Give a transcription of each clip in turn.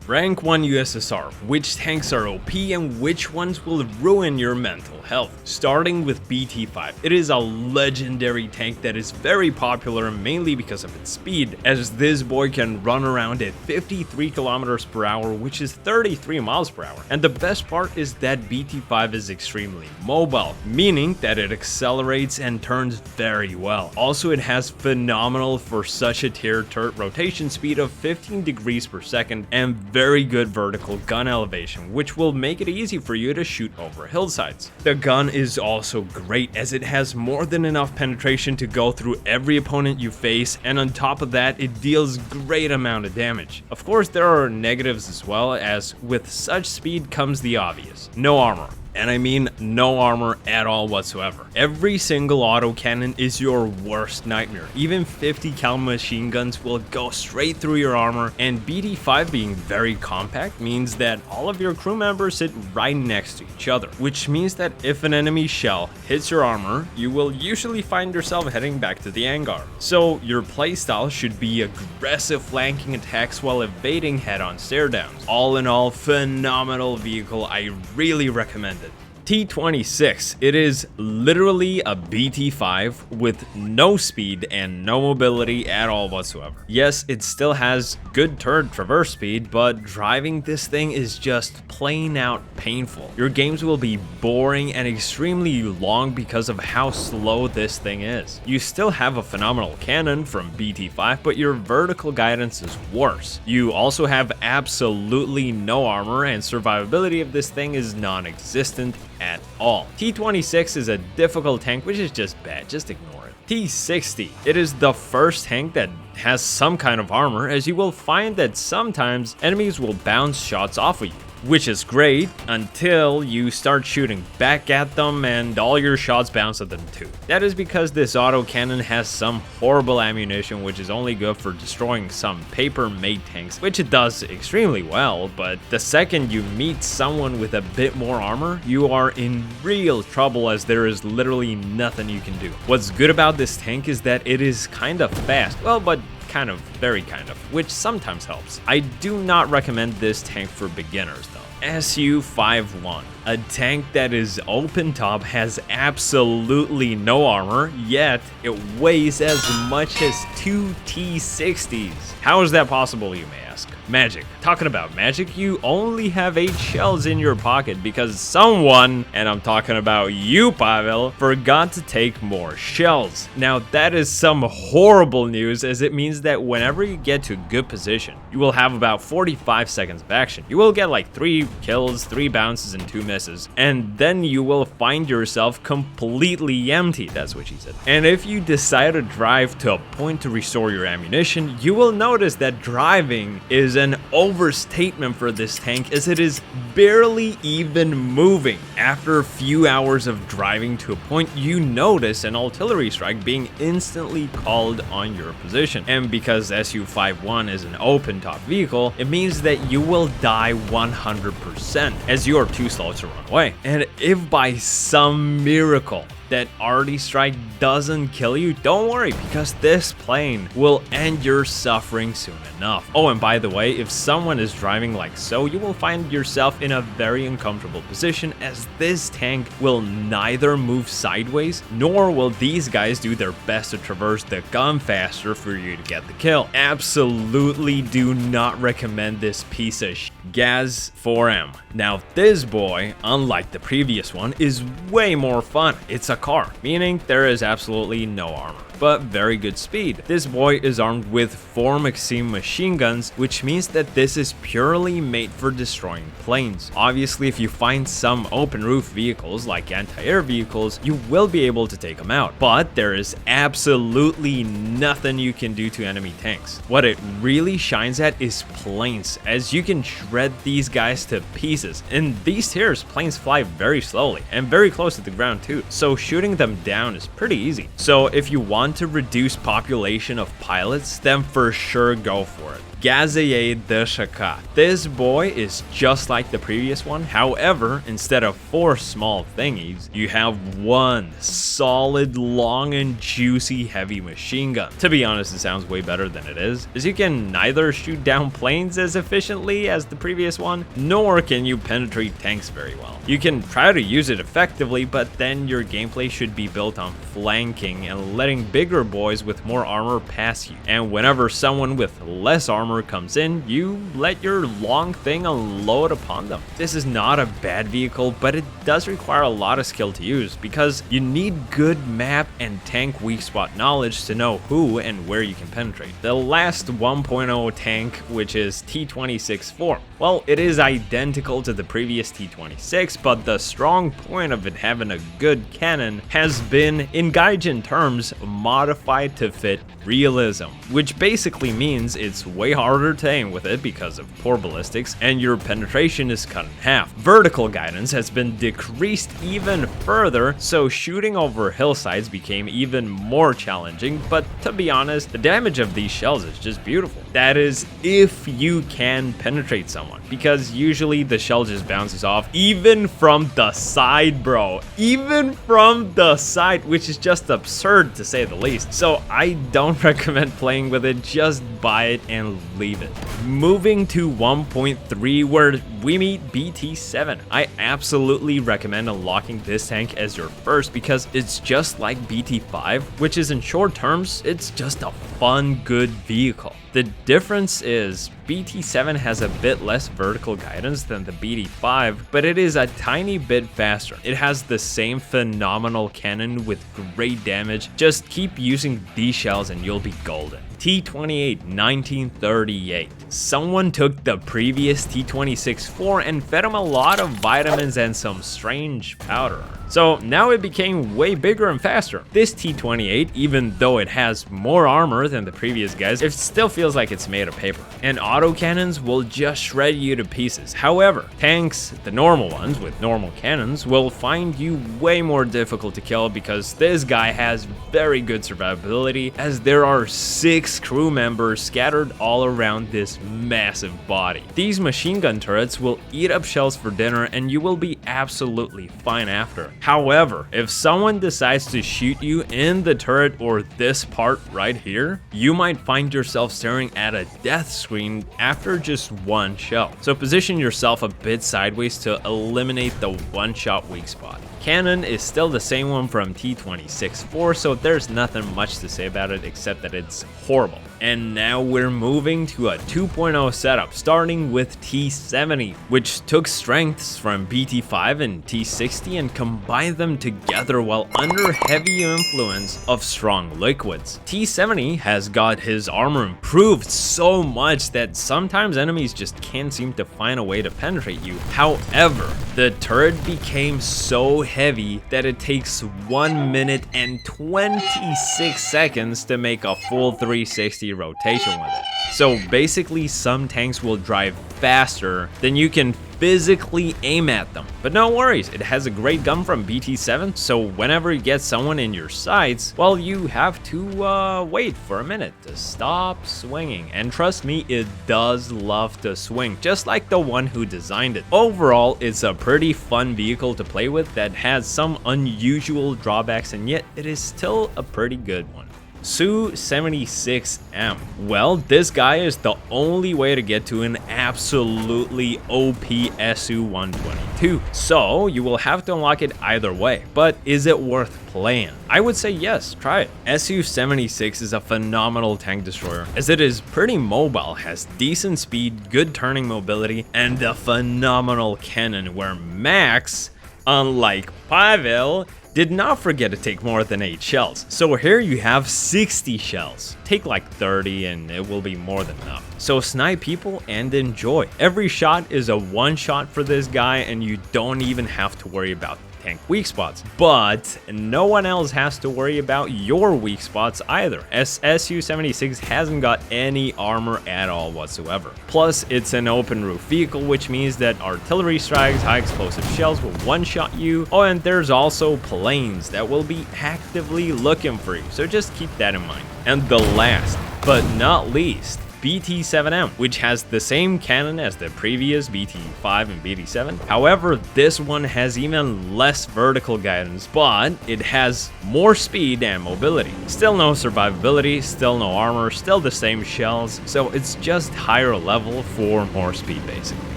Rank 1 USSR, which tanks are OP and which ones will ruin your mental health. Starting with Bt5, it is a legendary tank that is very popular mainly because of its speed, as this boy can run around at 53 kilometers per hour, which is 33 miles per hour. And the best part is that Bt5 is extremely mobile, meaning that it accelerates and turns very well. Also, it has phenomenal for such a tier turret rotation speed of 15 degrees per second and very good vertical gun elevation, which will make it easy for you to shoot over hillsides. The gun is also great as it has more than enough penetration to go through every opponent you face, and on top of that, it deals great amount of damage. Of course, there are negatives as well, as with such speed comes the obvious: no armor. And I mean no armor at all whatsoever. Every single autocannon is your worst nightmare. Even 50 cal machine guns will go straight through your armor, and Bt5 being very compact means that all of your crew members sit right next to each other, which means that if an enemy shell hits your armor, you will usually find yourself heading back to the hangar. So your playstyle should be aggressive flanking attacks while evading head-on stare downs. All in all, phenomenal vehicle. I really recommend it. T26, it is literally a Bt5 with no speed and no mobility at all whatsoever. Yes, it still has good turret traverse speed, but driving this thing is just plain out painful. Your games will be boring and extremely long because of how slow this thing is. You still have a phenomenal cannon from Bt5, but your vertical guidance is worse. You also have absolutely no armor, and survivability of this thing is non-existent at all. T26 is a difficult tank, which is just bad, just ignore it. T60, it is the first tank that has some kind of armor, as you will find that sometimes enemies will bounce shots off of you, which is great until you start shooting back at them and all your shots bounce at them too. That is because this autocannon has some horrible ammunition, which is only good for destroying some paper made tanks, which it does extremely well, but the second you meet someone with a bit more armor, you are in real trouble, as there is literally nothing you can do. What's good about this tank is that it is kind of fast, well, but kind of, very kind of, which sometimes helps. I do not recommend this tank for beginners though. Su-51, a tank that is open top, has absolutely no armor, yet it weighs as much as 2 T60s. How is that possible, you may ask? Magic. Talking about magic, you only have 8 shells in your pocket because someone, and I'm talking about you, Pavel, forgot to take more shells. Now that is some horrible news, as it means that whenever you get to a good position, you will have about 45 seconds of action. You will get like 3 kills, 3 bounces, and 2 misses, and then you will find yourself completely empty. That's what she said. And if you decide to drive to a point to restore your ammunition, you will notice that driving is an overstatement for this tank, as it is barely even moving. After a few hours of driving to a point, you notice an artillery strike being instantly called on your position. And because Su-51 is an open top vehicle, it means that you will die 100%, as you are too slow to run away. And if by some miracle that arty strike doesn't kill you, don't worry, because this plane will end your suffering soon enough. Oh, and by the way, if someone is driving like so, you will find yourself in a very uncomfortable position, as this tank will neither move sideways, nor will these guys do their best to traverse the gun faster for you to get the kill. Absolutely do not recommend this piece of Gaz 4M. Now this boy, unlike the previous one, is way more fun. It's a car, meaning there is absolutely no armor, but very good speed. This boy is armed with 4 Maxim machine guns, which means that this is purely made for destroying planes. Obviously, if you find some open roof vehicles like anti-air vehicles, you will be able to take them out, but there is absolutely nothing you can do to enemy tanks. What it really shines at is planes, as you can shred these guys to pieces. In these tiers, planes fly very slowly and very close to the ground too, so shooting them down is pretty easy. So if you want to reduce population of pilots, then for sure go for it. Gazeye de Shaka. This boy is just like the previous one, however, instead of 4 small thingies, you have 1 solid, long and juicy heavy machine gun. To be honest, it sounds way better than it is, as you can neither shoot down planes as efficiently as the previous one, nor can you penetrate tanks very well. You can try to use it effectively, but then your gameplay should be built on flanking and letting bigger boys with more armor pass you. And whenever someone with less armor comes in, you let your long thing unload upon them. This is not a bad vehicle, but it does require a lot of skill to use because you need good map and tank weak spot knowledge to know who and where you can penetrate. The last 1.0 tank, which is T-26-4, well, it is identical to the previous T-26, but the strong point of it having a good cannon has been, in Gaijin terms, modified to fit realism, which basically means it's way harder to aim with it because of poor ballistics, and your penetration is cut in half. Vertical guidance has been decreased even further, so shooting over hillsides became even more challenging, but to be honest, the damage of these shells is just beautiful. That is, if you can penetrate someone, because usually the shell just bounces off, even from the side, bro. Even from the side, which is just absurd to say the least. So I don't recommend playing with it, just buy it and leave it. Moving to 1.3, where we meet Bt7. I absolutely recommend unlocking this tank as your first because it's just like Bt5, which is in short terms, it's just a fun, good vehicle. The difference is Bt7 has a bit less vertical guidance than the Bt5, but it is a tiny bit faster. It has the same phenomenal cannon with great damage. Just keep using these shells and you'll be golden. T-28 1938. Someone took the previous T-26-4 and fed him a lot of vitamins and some strange powder. So now it became way bigger and faster. This T-28, even though it has more armor than the previous guys, it still feels like it's made of paper. And autocannons will just shred you to pieces. However, tanks, the normal ones with normal cannons, will find you way more difficult to kill because this guy has very good survivability, as there are 6 crew members scattered all around this massive body. These machine gun turrets will eat up shells for dinner and you will be absolutely fine after. However, if someone decides to shoot you in the turret or this part right here, you might find yourself staring at a death screen after just 1 shell. So position yourself a bit sideways to eliminate the one-shot weak spot. Cannon is still the same one from T-26-4, so there's nothing much to say about it except that it's horrible. And now we're moving to a 2.0 setup, starting with T-70, which took strengths from Bt5 and T-60 and combined them together while under heavy influence of strong liquids. T-70 has got his armor improved so much that sometimes enemies just can't seem to find a way to penetrate you. However, the turret became so heavy that it takes 1 minute and 26 seconds to make a full 360 rotation with it. So basically, some tanks will drive faster than you can physically aim at them. But no worries, it has a great gun from Bt7, so whenever you get someone in your sights, well, you have to wait for a minute to stop swinging. And trust me, it does love to swing, just like the one who designed it. Overall, it's a pretty fun vehicle to play with that has some unusual drawbacks, and yet it is still a pretty good one. Su-76M. Well, this guy is the only way to get to an absolutely OP Su-122, so you will have to unlock it either way. But is it worth playing? I would say yes, try it. Su-76 is a phenomenal tank destroyer, as it is pretty mobile, has decent speed, good turning mobility, and a phenomenal cannon where Max, unlike Pavel, did not forget to take more than 8 shells. So here you have 60 shells. Take like 30 and it will be more than enough. So snipe people and enjoy. Every shot is a one shot for this guy and you don't even have to worry about tank weak spots. But no one else has to worry about your weak spots either, as Su-76 hasn't got any armor at all whatsoever. Plus, it's an open roof vehicle, which means that artillery strikes, high explosive shells will one-shot you. Oh, and there's also planes that will be actively looking for you, so just keep that in mind. And the last but not least, Bt7M, which has the same cannon as the previous Bt5 and Bt7. However, this one has even less vertical guidance, but it has more speed and mobility. Still no survivability, still no armor, still the same shells, so it's just higher level for more speed basically.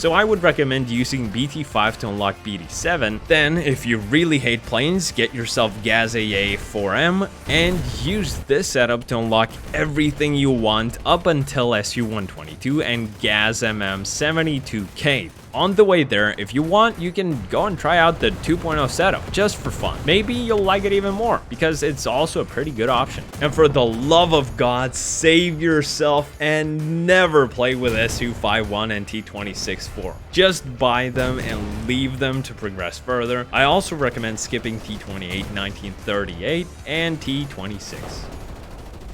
So I would recommend using Bt5 to unlock Bt7. Then, if you really hate planes, get yourself Gaz AA4M and use this setup to unlock everything you want up until SU-122 and Gaz MM72K. On the way there, if you want, you can go and try out the 2.0 setup just for fun. Maybe you'll like it even more because it's also a pretty good option. And for the love of God, save yourself and never play with SU-51 and T-26-4. Just buy them and leave them to progress further. I also recommend skipping T-28 1938 and T-26.